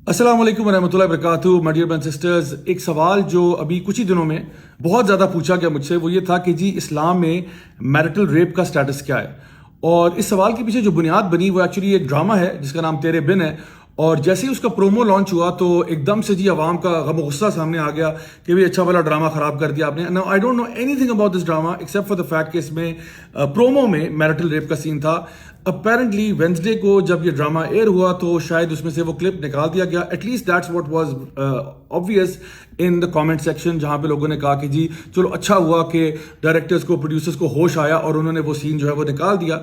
السلام علیکم ورحمۃ اللہ وبرکاتہ مائی ڈیئر برادرز سسٹرز. ایک سوال جو ابھی کچھ ہی دنوں میں بہت زیادہ پوچھا گیا مجھ سے وہ یہ تھا کہ جی اسلام میں میرٹل ریپ کا سٹیٹس کیا ہے. اور اس سوال کے پیچھے جو بنیاد بنی وہ ایکچولی ایک ڈرامہ ہے جس کا نام تیرے بن ہے. اور جیسے ہی اس کا پرومو لانچ ہوا تو ایک دم سے جی عوام کا غم و غصہ سامنے آ گیا کہ بھائی اچھا والا ڈرامہ خراب کر دیا آپ نے. I don't know anything about this drama except for the fact کہ اس میں پرومو میں میرٹل ریپ کا سین تھا. اپیرنٹلی وینسڈے کو جب یہ ڈرامہ ایئر ہوا تو شاید اس میں سے وہ کلپ نکال دیا گیا. At least that's what was obvious in the comment section, جہاں پہ لوگوں نے کہا کہ جی چلو اچھا ہوا کہ ڈائریکٹرز کو پروڈیوسرز کو ہوش آیا اور انہوں نے وہ سین جو ہے وہ نکال دیا.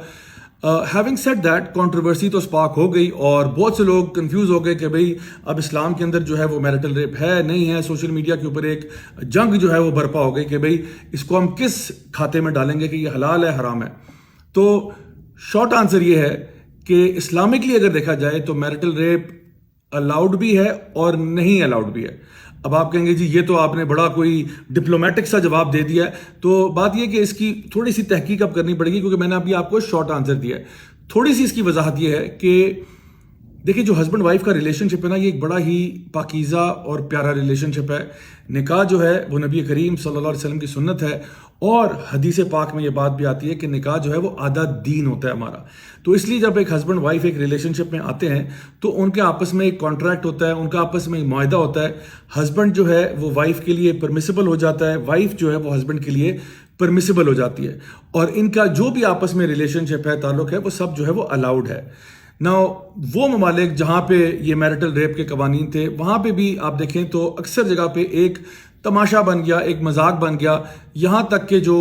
ہیونگ سیڈ دیٹ کنٹروورسی تو سپارک ہو گئی اور بہت سے لوگ کنفیوز ہو گئے کہ بھئی اب اسلام کے اندر جو ہے وہ میرٹل ریپ ہے نہیں ہے. سوشل میڈیا کے اوپر ایک جنگ جو ہے وہ برپا ہو گئی کہ بھئی اس کو ہم کس کھاتے میں ڈالیں گے کہ یہ حلال ہے حرام ہے. تو شارٹ آنسر یہ ہے کہ اسلامکلی اگر دیکھا جائے تو میرٹل ریپ الاؤڈ بھی ہے اور نہیں الاؤڈ بھی ہے. اب آپ کہیں گے جی یہ تو آپ نے بڑا کوئی ڈپلومیٹک سا جواب دے دیا ہے. تو بات یہ کہ اس کی تھوڑی سی تحقیق اب کرنی پڑے گی کیونکہ میں نے ابھی آپ کو شارٹ آنسر دیا ہے. تھوڑی سی اس کی وضاحت یہ ہے کہ دیکھیں جو ہسبینڈ وائف کا ریلیشن شپ ہے نا, یہ ایک بڑا ہی پاکیزہ اور پیارا ریلیشن شپ ہے. نکاح جو ہے وہ نبی کریم صلی اللہ علیہ وسلم کی سنت ہے اور حدیث پاک میں یہ بات بھی آتی ہے کہ نکاح جو ہے وہ آدھا دین ہوتا ہے ہمارا. تو اس لیے جب ایک ہسبینڈ وائف ایک ریلیشن شپ میں آتے ہیں تو ان کے آپس میں ایک کانٹریکٹ ہوتا ہے, ان کا آپس میں ایک معاہدہ ہوتا ہے. ہسبینڈ جو ہے وہ وائف کے لیے پرمیسیبل ہو جاتا ہے, وائف جو ہے وہ ہسبینڈ کے لیے پرمیسیبل ہو جاتی ہے, اور ان کا جو بھی آپس میں ریلیشن شپ ہے, تعلق ہے, وہ سب جو ہے وہ الاؤڈ ہے. نا وہ ممالک جہاں پہ یہ میرٹل ریپ کے قوانین تھے وہاں پہ بھی آپ دیکھیں تو اکثر جگہ پہ ایک تماشا بن گیا, ایک مذاق بن گیا. یہاں تک کہ جو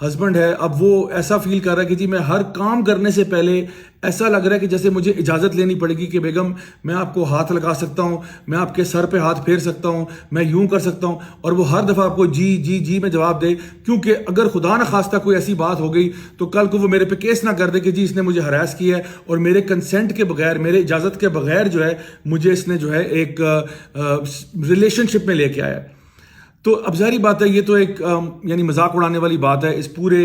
ہسبینڈ ہے اب وہ ایسا فیل کر رہا ہے کہ جی میں ہر کام کرنے سے پہلے ایسا لگ رہا ہے کہ جیسے مجھے اجازت لینی پڑے گی کہ بیگم میں آپ کو ہاتھ لگا سکتا ہوں, میں آپ کے سر پہ ہاتھ پھیر سکتا ہوں, میں یوں کر سکتا ہوں, اور وہ ہر دفعہ آپ کو جی جی جی میں جواب دے. کیونکہ اگر خدا نہ خواستہ کوئی ایسی بات ہو گئی تو کل کو وہ میرے پہ کیس نہ کر دے کہ جی اس نے مجھے ہراس کیا ہے اور میرے کنسنٹ کے بغیر, میرے اجازت کے بغیر جو ہے مجھے اس نے جو ہے ایک ریلیشن شپ میں لے کے آیا. تو اب ظاہری بات ہے یہ تو ایک یعنی مذاق اڑانے والی بات ہے اس پورے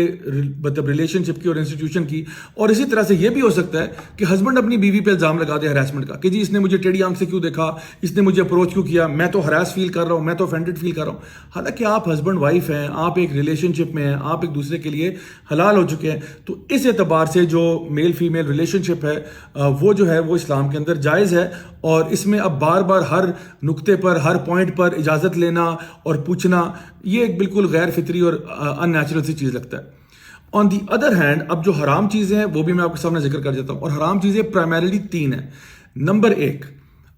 مطلب ریلیشن شپ کی اور انسٹیٹیوشن کی. اور اسی طرح سے یہ بھی ہو سکتا ہے کہ ہسبینڈ اپنی بیوی پہ الزام لگا دے ہراسمنٹ کا کہ جی اس نے مجھے ٹیڑھی آنکھ سے کیوں دیکھا, اس نے مجھے اپروچ کیوں کیا, میں تو ہراس فیل کر رہا ہوں, میں تو افینڈڈ فیل کر رہا ہوں. حالانکہ آپ ہسبینڈ وائف ہیں, آپ ایک ریلیشن شپ میں ہیں, آپ ایک دوسرے کے لیے حلال ہو چکے ہیں. تو اس اعتبار سے جو میل فیمیل ریلیشن شپ ہے وہ جو ہے وہ اسلام کے اندر جائز ہے. اور اس میں اب بار بار ہر نقطے پر, ہر پوائنٹ پر اجازت لینا اور پوچھنا یہ ایک بالکل غیر فطری اور ان نیچرل سی چیز لگتا ہے. آن دی ادر ہینڈ اب جو حرام چیزیں ہیں وہ بھی میں آپ کے سامنے ذکر کر دیتا ہوں. اور حرام چیزیں پرائمریلی 3 ہیں. نمبر 1,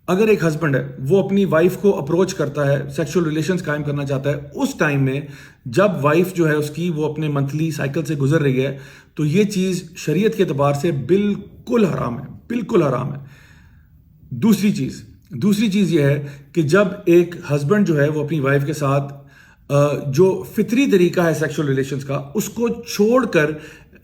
اگر ایک ہسبینڈ ہے وہ اپنی وائف کو اپروچ کرتا ہے, سیکشل ریلیشنز قائم کرنا چاہتا ہے, اس ٹائم میں جب وائف جو ہے اس کی وہ اپنے منتھلی سائیکل سے گزر رہی ہے تو یہ چیز شریعت کے اعتبار سے بالکل حرام ہے, بالکل حرام ہے. دوسری چیز یہ ہے کہ جب ایک ہسبینڈ جو ہے وہ اپنی وائف کے ساتھ جو فطری طریقہ ہے سیکشل ریلیشنز کا اس کو چھوڑ کر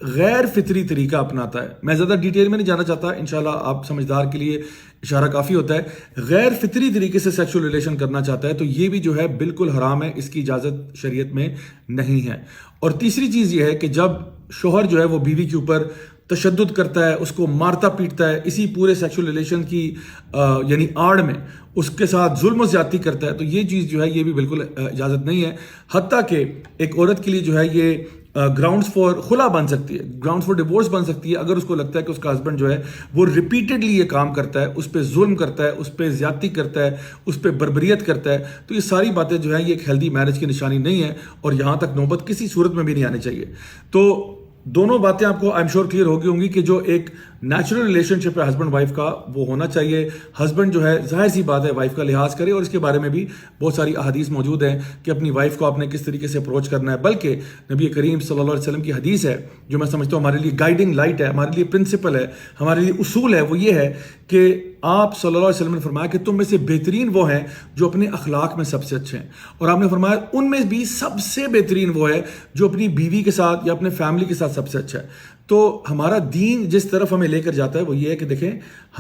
غیر فطری طریقہ اپناتا ہے. میں زیادہ ڈیٹیل میں نہیں جانا چاہتا, انشاءاللہ آپ سمجھدار کے لیے اشارہ کافی ہوتا ہے. غیر فطری طریقے سے سیکشل ریلیشن کرنا چاہتا ہے تو یہ بھی جو ہے بالکل حرام ہے, اس کی اجازت شریعت میں نہیں ہے. اور تیسری چیز یہ ہے کہ جب شوہر جو ہے وہ بیوی کے اوپر تشدد کرتا ہے, اس کو مارتا پیٹتا ہے, اسی پورے سیکشل ریلیشن کی یعنی آڑ میں اس کے ساتھ ظلم و زیادتی کرتا ہے تو یہ چیز جو ہے یہ بھی بالکل اجازت نہیں ہے. حتیٰ کہ ایک عورت کے لیے جو ہے یہ گراؤنڈز فار خلا بن سکتی ہے, گراؤنڈز فار ڈیورس بن سکتی ہے اگر اس کو لگتا ہے کہ اس کا ہسبینڈ جو ہے وہ ریپیٹڈلی یہ کام کرتا ہے, اس پہ ظلم کرتا ہے, اس پہ زیادتی کرتا ہے, اس پہ بربریت کرتا ہے. تو یہ ساری باتیں جو ہیں یہ ایک ہیلدی میرج کی نشانی نہیں ہے اور یہاں تک نوبت کسی صورت میں بھی نہیں آنی چاہیے. تو دونوں باتیں آپ کو آئی ایم شیور کلیئر ہوگی ہوں گی کہ جو ایک نیچرل ریلیشن شپ ہے ہسبینڈ وائف کا وہ ہونا چاہیے. ہسبینڈ جو ہے ظاہر سی بات ہے وائف کا لحاظ کرے, اور اس کے بارے میں بھی بہت ساری احادیث موجود ہیں کہ اپنی وائف کو آپ نے کس طریقے سے اپروچ کرنا ہے. بلکہ نبی کریم صلی اللہ علیہ وسلم کی حدیث ہے جو میں سمجھتا ہوں ہمارے لیے گائیڈنگ لائٹ ہے, ہمارے لیے پرنسپل ہے, ہمارے لیے اصول ہے. وہ یہ ہے کہ آپ صلی اللہ علیہ وسلم نے فرمایا کہ تم میں سے بہترین وہ ہیں جو اپنے اخلاق میں سب سے اچھے ہیں, اور آپ نے فرمایا ان میں بھی سب سے بہترین وہ ہے جو اپنی بیوی کے ساتھ یا اپنے فیملی کے ساتھ سب سے اچھا ہے. تو ہمارا دین جس طرف ہمیں لے کر جاتا ہے وہ یہ ہے کہ دیکھیں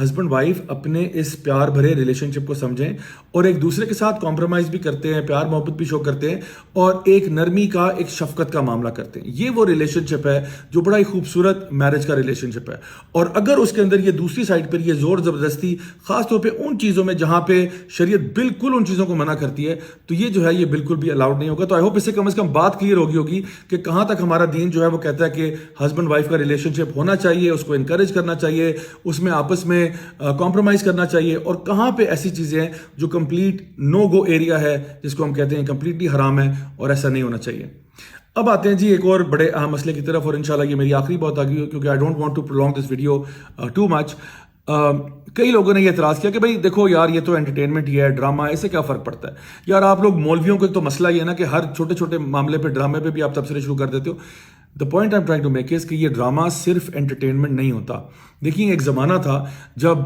ہسبینڈ وائف اپنے اس پیار بھرے ریلیشن شپ کو سمجھیں اور ایک دوسرے کے ساتھ کمپرومائز بھی کرتے ہیں, پیار محبت بھی شو کرتے ہیں اور ایک نرمی کا, ایک شفقت کا معاملہ کرتے ہیں. یہ وہ ریلیشن شپ ہے جو بڑا ہی خوبصورت میرج کا ریلیشن شپ ہے. اور اگر اس کے اندر یہ دوسری سائڈ پر یہ زور زبردستی, خاص طور پہ ان چیزوں میں جہاں پہ شریعت بالکل ان چیزوں کو منع کرتی ہے, تو یہ جو ہے یہ بالکل بھی الاؤڈ نہیں ہوگا. تو آئی ہوپ اس سے کم از کم بات کلیئر ہوگی کہ کہاں تک ہمارا دین جو ہے وہ کہتا ہے کہ ہسبینڈ وائف کا ریلیشن شپ ہونا چاہیے, اس کو انکریج کرنا چاہیے, اس میں آپس میں کمپرومائز کرنا چاہیے, اور کہاں پہ ایسی چیزیں ہیں جو کمپلیٹ نو گو ایریا ہے جس کو ہم کہتے ہیں کمپلیٹلی حرام ہے اور ایسا نہیں ہونا چاہیے. اب آتے ہیں جی ایک اور بڑے اہم مسئلے کی طرف, اور انشاءاللہ یہ میری آخری بات آ گئی کیونکہ I don't want to prolong this video too much. کئی لوگوں نے یہ اعتراض کیا کہ بھائی دیکھو یار یہ تو انٹرٹینمنٹ ہی ہے, ڈرامہ, اس سے کیا فرق پڑتا ہے یار. آپ لوگ مولویوں کو تو مسئلہ یہ ہے نا کہ ہر چھوٹے چھوٹے معاملے پہ, ڈرامے پہ بھی آپ تبصرے شروع کر دیتے ہو. The point I am trying to make is کہ یہ ڈرامہ صرف انٹرٹینمنٹ نہیں ہوتا. دیکھیں ایک زمانہ تھا جب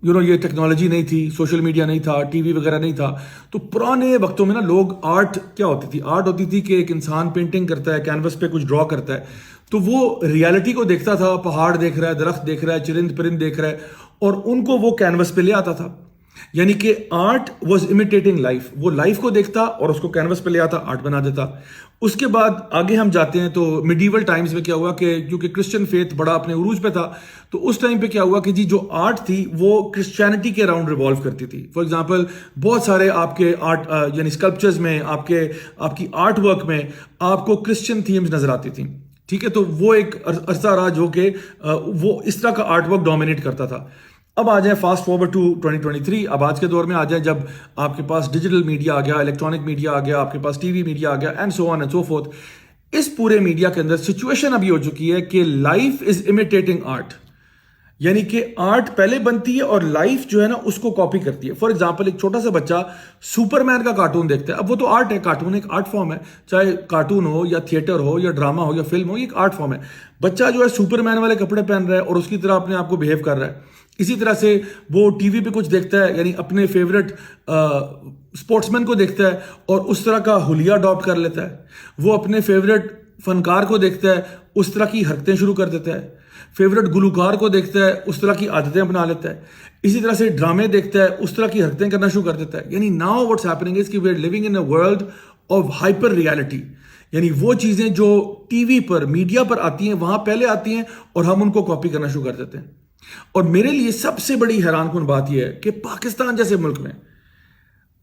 یہ ٹیکنالوجی نہیں تھی, سوشل میڈیا نہیں تھا, ٹی وی وغیرہ نہیں تھا, تو پرانے وقتوں میں نا لوگ آرٹ کیا ہوتی تھی, آرٹ ہوتی تھی کہ ایک انسان پینٹنگ کرتا ہے, کینوس پہ کچھ ڈرا کرتا ہے, تو وہ ریالٹی کو دیکھتا تھا, پہاڑ دیکھ رہا ہے, درخت دیکھ رہا ہے, چرند پرند دیکھ رہا ہے, اور ان کو وہ کینوس پہ لے آتا تھا. یعنی کہ آرٹ واز امیٹیٹنگ لائف, وہ لائف کو دیکھتا اور اس کو کینوس پہ لے آتا, آرٹ بنا دیتا. اس کے بعد آگے ہم جاتے ہیں تو میڈیول ٹائمز میں کیا ہوا کہ کیونکہ کرسچن فیتھ بڑا اپنے عروج پہ تھا, تو اس ٹائم پہ کیا ہوا کہ جی جو آرٹ تھی وہ کرسچینٹی کے اراؤنڈ ریوالو کرتی تھی. فار ایگزامپل بہت سارے آپ کے آرٹ یعنی اسکلپچرز میں, آپ کی آرٹ ورک میں آپ کو کرسچن تھیمز نظر آتی تھیں. ٹھیک ہے, تو وہ ایک عرصہ رہا جو کہ وہ اس طرح کا آرٹ ورک ڈومینیٹ کرتا تھا. اب آ جائیں فاسٹ فارورڈ ٹو 2023. اب آج کے دور میں آ جائیں جب آپ کے پاس ڈیجیٹل میڈیا آ گیا, الیکٹرانک میڈیا آ گیا, آپ کے پاس ٹی وی میڈیا آ گیا, and so on and so forth. اس پورے میڈیا کے اندر سچویشن ابھی ہو چکی ہے کہ لائف از امیٹیٹنگ آرٹ. یعنی کہ آرٹ پہلے بنتی ہے اور لائف جو ہے نا اس کو کاپی کرتی ہے. فار ایگزامپل ایک چھوٹا سا بچہ سپر مین کا کارٹون دیکھتا ہے. اب وہ تو آرٹ ہے, کارٹون ایک آرٹ فارم ہے, چاہے کارٹون ہو یا تھیٹر ہو یا ڈرامہ ہو یا فلم ہو, یہ ایک آرٹ فارم ہے. بچہ جو ہے سپر مین والے کپڑے پہن رہا ہے اور اس کی طرح اپنے آپ کو بہیو کر رہا ہے. اسی طرح سے وہ ٹی وی پہ کچھ دیکھتا ہے, یعنی اپنے فیوریٹ اسپورٹس مین کو دیکھتا ہے اور اس طرح کا حلیہ اڈاپٹ کر لیتا ہے. وہ اپنے فیوریٹ فنکار کو دیکھتا ہے, اس طرح کی حرکتیں شروع کر دیتا ہے. فیوریٹ گلوکار کو دیکھتا ہے, اس طرح کی عادتیں اپنا لیتا ہے. اسی طرح سے ڈرامے دیکھتا ہے, اس طرح کی حرکتیں کرنا شروع کر دیتا ہے. یعنی ناؤ واٹس ہیپننگ از کہ we are living in a world of hyperreality. یعنی وہ چیزیں جو ٹی وی پر, میڈیا پر آتی ہیں, وہاں پہلے آتی ہیں اور ہم ان کو کاپی کرنا شروع کر دیتے ہیں. اور میرے لیے سب سے بڑی حیران کن بات یہ ہے کہ پاکستان جیسے ملک میں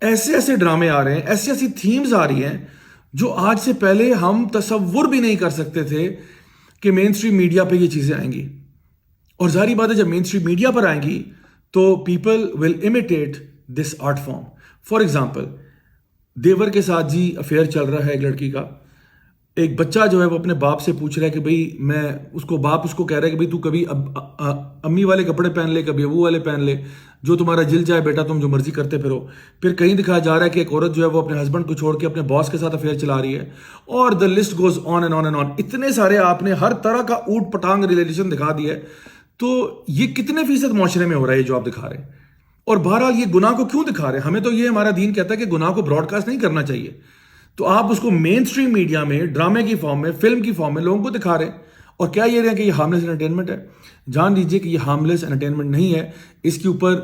ایسے ڈرامے آ رہے ہیں, ایسی تھیمز آ رہی ہیں جو آج سے پہلے ہم تصور بھی نہیں کر سکتے تھے کہ مین اسٹریم میڈیا پہ یہ چیزیں آئیں گی. اور ظاہری بات ہے جب مین اسٹریم میڈیا پر آئیں گی تو people will imitate this art form. For example دیور کے ساتھ جی افیئر چل رہا ہے ایک لڑکی کا. ایک بچہ جو ہے وہ اپنے باپ سے پوچھ رہا ہے کہ بھائی باپ اس کو کہہ رہا ہے کہ بھائی تو کبھی امی والے کپڑے پہن لے, کبھی ابو والے پہن لے, جو تمہارا دل چاہے بیٹا تم جو مرضی کرتے پھرو. پھر کہیں دکھایا جا رہا ہے کہ ایک عورت جو ہے وہ اپنے ہسبینڈ کو چھوڑ کے اپنے باس کے ساتھ افیئر چلا رہی ہے, اور the list goes on and on and on. اتنے سارے آپ نے ہر طرح کا اوٹ پٹانگ ریلیشن دکھا دیا ہے. تو یہ کتنے فیصد معاشرے میں ہو رہا ہے جو آپ دکھا رہے ہیں؟ اور بہرحال یہ گناہ کو کیوں دکھا رہے ہیں؟ ہمیں تو یہ ہمارا دین کہتا ہے کہ گناہ کو براڈ کاسٹ نہیں کرنا چاہیے. تو آپ اس کو مین اسٹریم میڈیا میں, ڈرامے کی فارم میں, فلم کی فارم میں لوگوں کو دکھا رہے ہیں. اور کیا یہ رہے ہیں کہ یہ ہارملیس انٹرٹینمنٹ ہے؟ جان لیجیے کہ یہ ہارملیس انٹرٹینمنٹ نہیں ہے. اس کے اوپر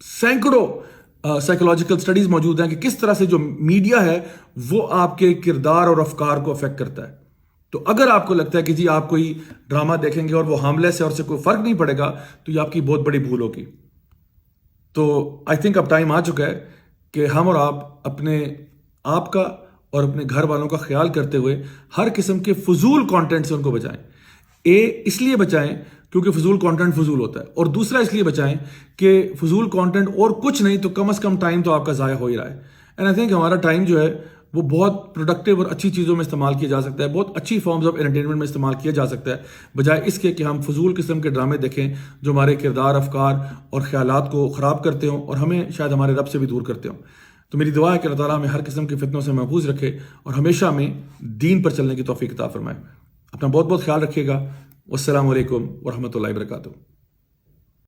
سینکڑوں سائیکولوجیکل سٹڈیز موجود ہیں کہ کس طرح سے جو میڈیا ہے وہ آپ کے کردار اور افکار کو افیکٹ کرتا ہے. تو اگر آپ کو لگتا ہے کہ جی آپ کوئی ڈرامہ دیکھیں گے اور وہ ہارملیس ہے اور سے کوئی فرق نہیں پڑے گا, تو یہ آپ کی بہت بڑی بھول ہوگی. تو آئی تھنک اب ٹائم آ چکا ہے کہ ہم اور اپنے آپ کا اور اپنے گھر والوں کا خیال کرتے ہوئے ہر قسم کے فضول کانٹینٹ سے ان کو بچائیں. اس لیے بچائیں کیونکہ فضول کانٹینٹ فضول ہوتا ہے, اور دوسرا اس لیے بچائیں کہ فضول کانٹینٹ اور کچھ نہیں تو کم از کم ٹائم تو آپ کا ضائع ہو ہی رہا ہے. اینڈ آئی تھنک ہمارا ٹائم جو ہے وہ بہت پروڈکٹیو اور اچھی چیزوں میں استعمال کیا جا سکتا ہے, بہت اچھی فارمز آف انٹرٹینمنٹ میں استعمال کیا جا سکتا ہے, بجائے اس کے کہ ہم فضول قسم کے ڈرامے دیکھیں جو ہمارے کردار, افکار اور خیالات کو خراب کرتے ہوں اور ہمیں شاید ہمارے رب سے بھی دور کرتے ہوں. تو میری دعا ہے کہ اللہ تعالیٰ ہمیں ہر قسم کے فتنوں سے محفوظ رکھے اور ہمیشہ ہمیں دین پر چلنے کی توفیق عطا فرمائے. اپنا بہت بہت خیال رکھیے گا. والسلام علیکم ورحمۃ اللہ وبرکاتہ.